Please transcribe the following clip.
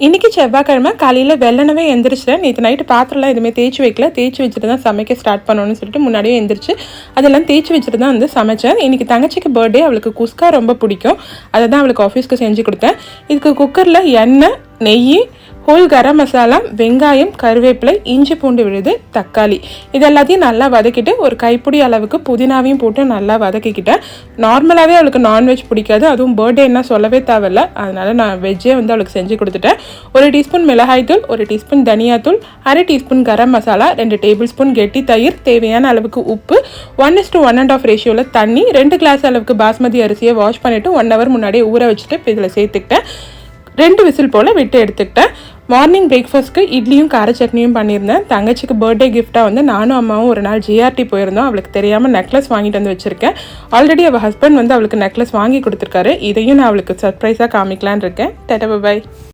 இன்றைக்கி செவ்வாய்க்கிழமை காலையில் வெள்ளனவே எந்திரிச்சிட்டேன். நேற்று நைட்டு பாத்திரம்லாம் எதுவுமே தேய்ச்சி வைக்கல. தேய்ச்சி வச்சுட்டு தான் சமைக்க ஸ்டார்ட் பண்ணணும்னு சொல்லிட்டு முன்னாடியே எந்திரிச்சு அதெல்லாம் தேய்ச்சி வச்சுட்டு தான் வந்து சமைச்சேன். இன்றைக்கி தங்கச்சிக்கு பர்த்டே, அவளுக்கு குஸ்கா ரொம்ப பிடிக்கும். அதை தான் அவளுக்கு ஆஃபீஸ்க்கு செஞ்சு கொடுத்தேன். இதுக்கு குக்கரில் எண்ணெய், நெய், ஹோல் கரம் மசாலா, வெங்காயம், கருவேப்பிலை, இஞ்சி பூண்டு விழுது, தக்காளி இது எல்லாத்தையும் நல்லா வதக்கிட்டு ஒரு கைப்பிடி அளவுக்கு புதினாவையும் போட்டு நல்லா வதக்கிக்கிட்டேன். நார்மலாகவே அவளுக்கு நான்வெஜ் பிடிக்காது, அதுவும் பர்த்டேன்னா சொல்லவே தேவையில்ல. அதனால் நான் வெஜ்ஜே வந்து அவளுக்கு செஞ்சு கொடுத்துட்டேன். 1 டீஸ்பூன் மிளகாய்த்தூள், 1 டீஸ்பூன் தனியாத்தூள், 1/2 teaspoon garam masala, 2 table spoon கெட்டி தயிர், தேவையான அளவுக்கு உப்பு, 1:1.5 ரேஷியோவில் தண்ணி, 2 கிளாஸ் அளவுக்கு பாஸ்மதி அரிசியை வாஷ் பண்ணிவிட்டு 1 ஹவர் முன்னாடியே ஊற வச்சுட்டு இப்போ இதில் சேர்த்துக்கிட்டேன். 2 விசில் போல் விட்டு எடுத்துக்கிட்டேன். மார்னிங் பிரேக்ஃபாஸ்ட்டுக்கு இட்லியும் கார சட்னியும் பண்ணியிருந்தேன். தங்கச்சிக்கு பர்த்டே கிஃப்டாக வந்து நானும் அம்மாவும் ஒரு நாள் ஜிஆர்டி போயிருந்தோம். அவளுக்கு தெரியாமல் நெக்லஸ் வாங்கிட்டு வந்து வச்சுருக்கேன். ஆல்ரெடி அவள் ஹஸ்பண்ட் வந்து அவளுக்கு நெக்லஸ் வாங்கி கொடுத்துருக்காரு. இதையும் நான் அவளுக்கு சர்ப்ரைஸாக காமிக்கலான்னு இருக்கேன். Tata bye.